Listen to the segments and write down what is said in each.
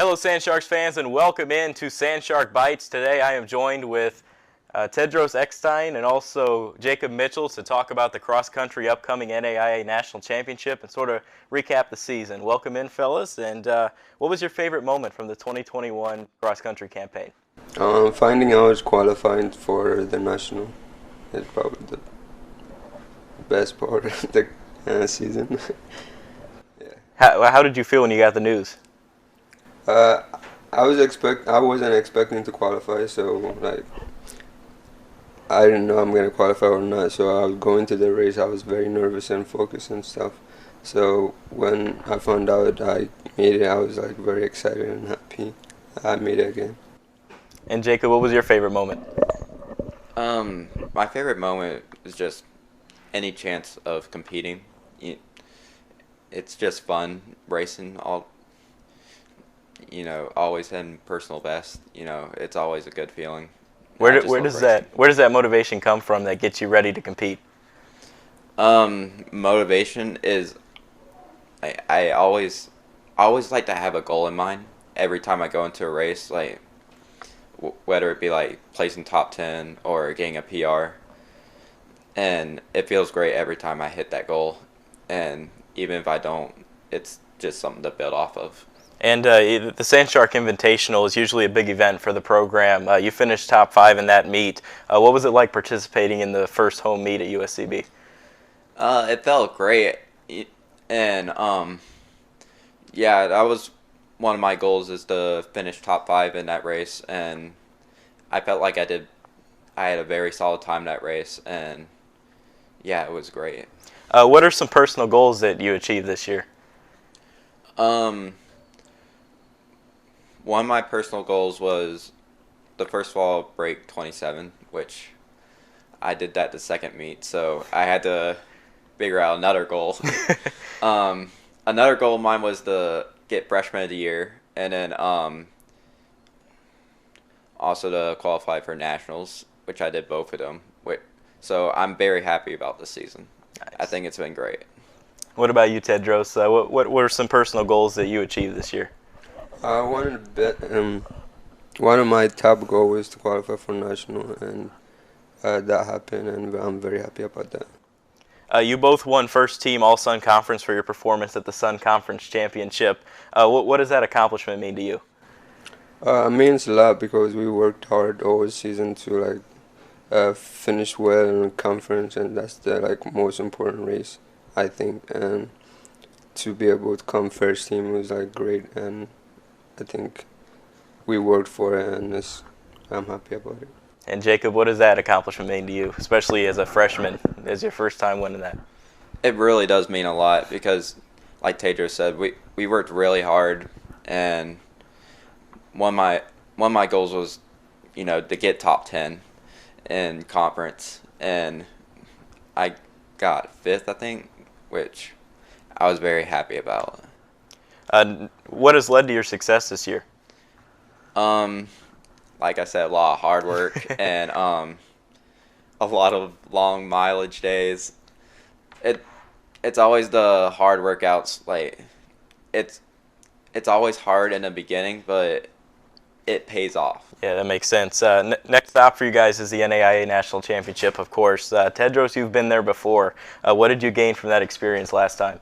Hello Sand Sharks fans and welcome in to Sand Shark Bites. Today I am joined with Tedros Eckstein and also Jacob Mitchell to talk about the cross country upcoming NAIA National Championship and sort of recap the season. Welcome in, fellas, and what was your favorite moment from the 2021 cross country campaign? Finding out I was qualifying for the national is probably the best part of the season. Yeah. How did you feel when you got the news? Uh, I wasn't expecting to qualify, so like I didn't know I'm gonna qualify or not. So I was going to the race. I was very nervous and focused and stuff. So when I found out I made it, I was like very excited and happy. I made it again. And Jacob, what was your favorite moment? My favorite moment is just any chance of competing. It's just fun racing. Always hitting personal best. It's always a good feeling. Where does that motivation come from that gets you ready to compete? Motivation is I always like to have a goal in mind every time I go into a race, like whether it be like placing top 10 or getting a PR. And it feels great every time I hit that goal. And even if I don't, it's just something to build off of. And the Sand Shark Invitational is usually a big event for the program. You finished top 5 in that meet. What was it like participating in the first home meet at USCB? It felt great. And that was one of my goals, is to finish top 5 in that race. And I felt like I had a very solid time in that race. And yeah, it was great. What are some personal goals that you achieved this year? One of my personal goals was the first of all break 27, which I did that the second meet, so I had to figure out another goal. Another goal of mine was to get freshman of the year, and then also to qualify for nationals, which I did both of them. So I'm very happy about this season. Nice. I think it's been great. What about you, Tedros? What were some personal goals that you achieved this year? I wanted to bet. One of my top goals was to qualify for national, and that happened, and I'm very happy about that. You both won first team All-Sun Conference for your performance at the Sun Conference Championship. What does that accomplishment mean to you? It means a lot because we worked hard all season to finish well in the conference, and that's the most important race, I think. And to be able to come first team was great, and I think we worked for it, and I'm happy about it. And Jacob, what does that accomplishment mean to you, especially as a freshman, as your first time winning that? It really does mean a lot because, like Tedros said, we worked really hard, and one of my goals was, to get top 10 in conference, and I got 5th, I think, which I was very happy about. What has led to your success this year? Like I said, a lot of hard work and a lot of long mileage days. It's always the hard workouts. It's always hard in the beginning, but it pays off. Yeah, that makes sense. Next stop for you guys is the NAIA National Championship, of course. Tedros, you've been there before. What did you gain from that experience last time?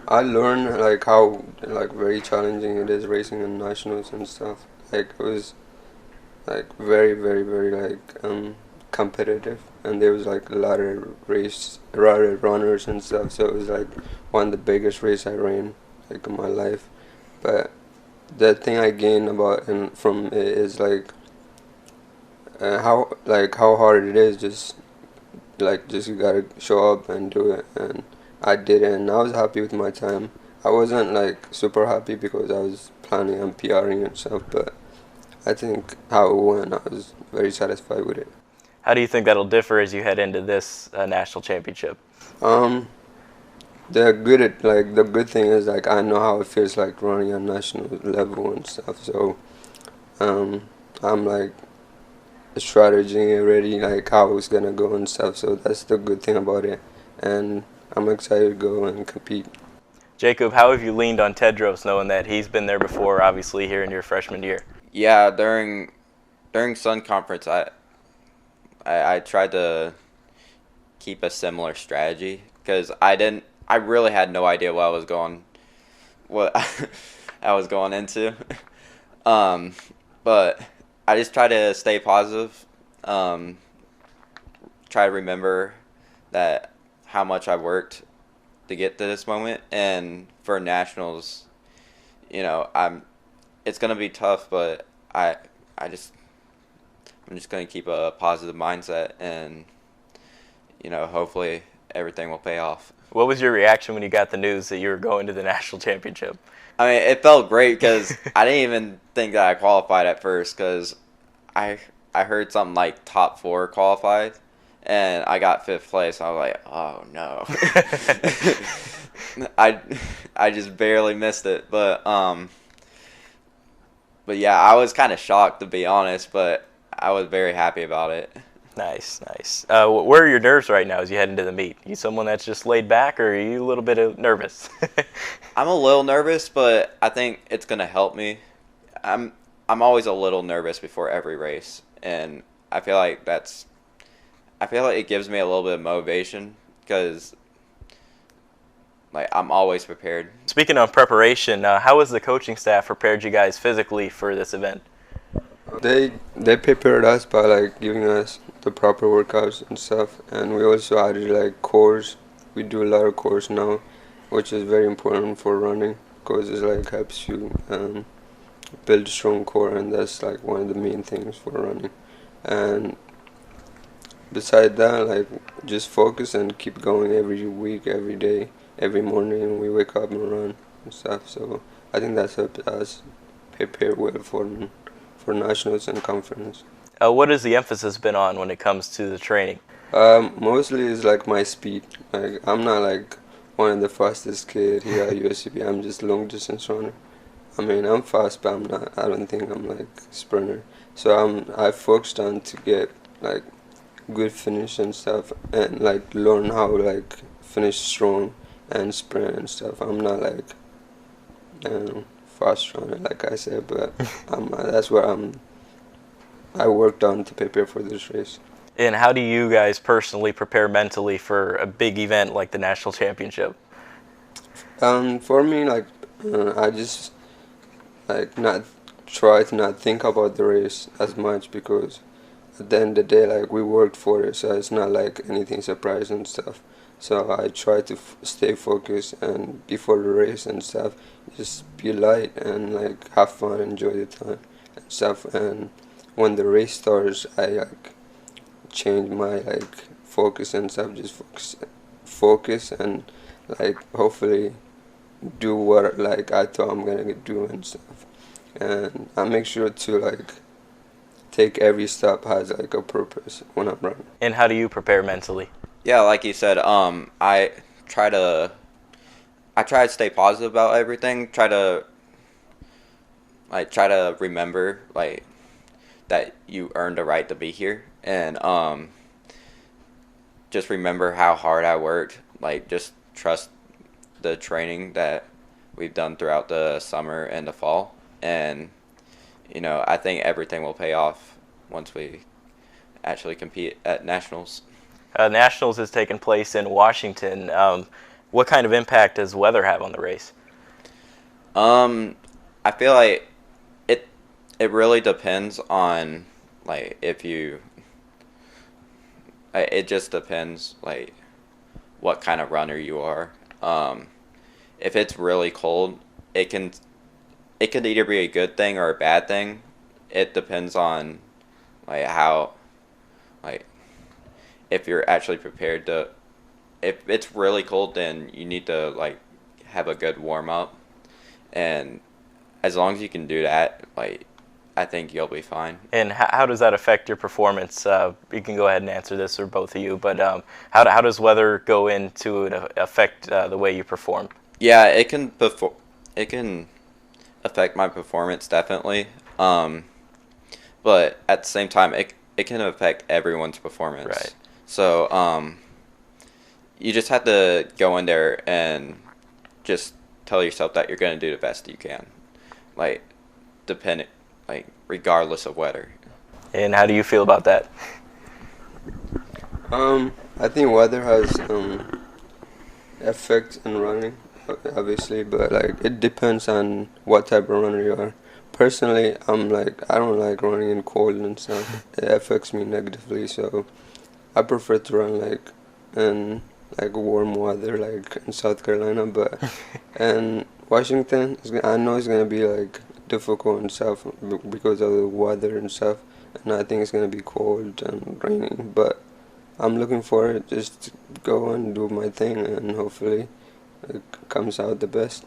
I learned how very challenging it is racing in nationals and stuff. It was very very very competitive, and there was a lot of runners and stuff. So it was one of the biggest races I ran in my life. But the thing I gained from it is how hard it is. Just you gotta show up and do it, and I did it, and I was happy with my time. I wasn't super happy because I was planning on PRing and stuff, but I think how it went, I was very satisfied with it. How do you think that'll differ as you head into this national championship? The good thing is I know how it feels like running on national level and stuff. So I'm strategy already, how it's gonna go and stuff. So that's the good thing about it, and I'm excited to go and compete. Jacob, how have you leaned on Tedros, knowing that he's been there before, obviously, here in your freshman year? Yeah, during Sun Conference, I tried to keep a similar strategy because I really had no idea what I was going into. But I just try to stay positive. Try to remember that how much I worked to get to this moment, and for nationals, it's gonna be tough, but I'm just gonna keep a positive mindset, and hopefully everything will pay off. What was your reaction when you got the news that you were going to the national championship? I mean, it felt great because I didn't even think that I qualified at first because I heard something like top 4 qualified, and I got 5th place. I was like, oh no. I just barely missed it, but yeah, I was kind of shocked, to be honest, but I was very happy about it. Nice, nice. Where are your nerves right now as you head into the meet? You someone that's just laid back, or are you a little bit nervous? I'm a little nervous, but I think it's gonna help me. I'm always a little nervous before every race, and I feel like it gives me a little bit of motivation because I'm always prepared. Speaking of preparation, how has the coaching staff prepared you guys physically for this event? They prepared us by giving us the proper workouts and stuff, and we also added cores. We do a lot of cores now, which is very important for running because it helps you build a strong core, and that's one of the main things for running. And beside that, just focus and keep going every week, every day, every morning. We wake up and run and stuff. So I think that's helped us prepare well for nationals and conference. What has the emphasis been on when it comes to the training? Mostly is my speed. I'm not one of the fastest kid here at USCB. I'm just long distance runner. I mean, I'm fast, but I'm not. I don't think I'm sprinter. So I focused on to get good finish and stuff, and learn how finish strong and sprint and stuff. I'm not fast runner like I said, but that's where I worked on to prepare for this race. And how do you guys personally prepare mentally for a big event like the national championship? For me, I just not try to not think about the race as much because at the end of the day, we worked for it, so it's not anything surprising and stuff. So I try to stay focused, and before the race and stuff, just be light and have fun, enjoy the time and stuff. And when the race starts, I change my focus and stuff. Just focus and hopefully do what I thought I'm gonna do and stuff. And I make sure to take every step has a purpose when I'm running. And how do you prepare mentally? Yeah, like you said, I try to stay positive about everything. Try to remember that you earned a right to be here, and just remember how hard I worked. Just trust the training that we've done throughout the summer and the fall, and I think everything will pay off once we actually compete at nationals. Nationals has taken place in Washington. What kind of impact does weather have on the race? I feel like it really depends on if you. It just depends what kind of runner you are. If it's really cold, it could either be a good thing or a bad thing. It depends on how if you're actually prepared to. If it's really cold, then you need to have a good warm up, and as long as you can do that, I think you'll be fine. And how does that affect your performance? You can go ahead and answer this, or both of you. But how does weather go into affect the way you perform? Yeah, it can affect my performance definitely. But at the same time, it can affect everyone's performance. Right. So you just have to go in there and just tell yourself that you're going to do the best you can, like regardless of weather. And how do you feel about that? I think weather has effect in running, obviously, but like it depends on what type of runner you are. Personally, I don't like running in cold and stuff. It affects me negatively, so I prefer to run like in like warm weather, like in South Carolina. But in Washington, I know it's gonna be like difficult and stuff because of the weather and stuff, and I think it's gonna be cold and raining. But I'm looking for it, just to go and do my thing, and hopefully it comes out the best.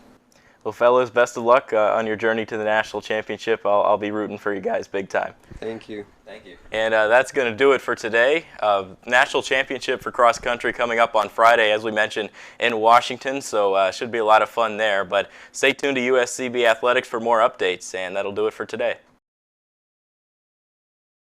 Well, fellas, best of luck on your journey to the national championship. I'll be rooting for you guys big time. Thank you. Thank you. And that's going to do it for today. National championship for cross country coming up on Friday, as we mentioned, in Washington. So should be a lot of fun there. But stay tuned to USCB Athletics for more updates. And that'll do it for today.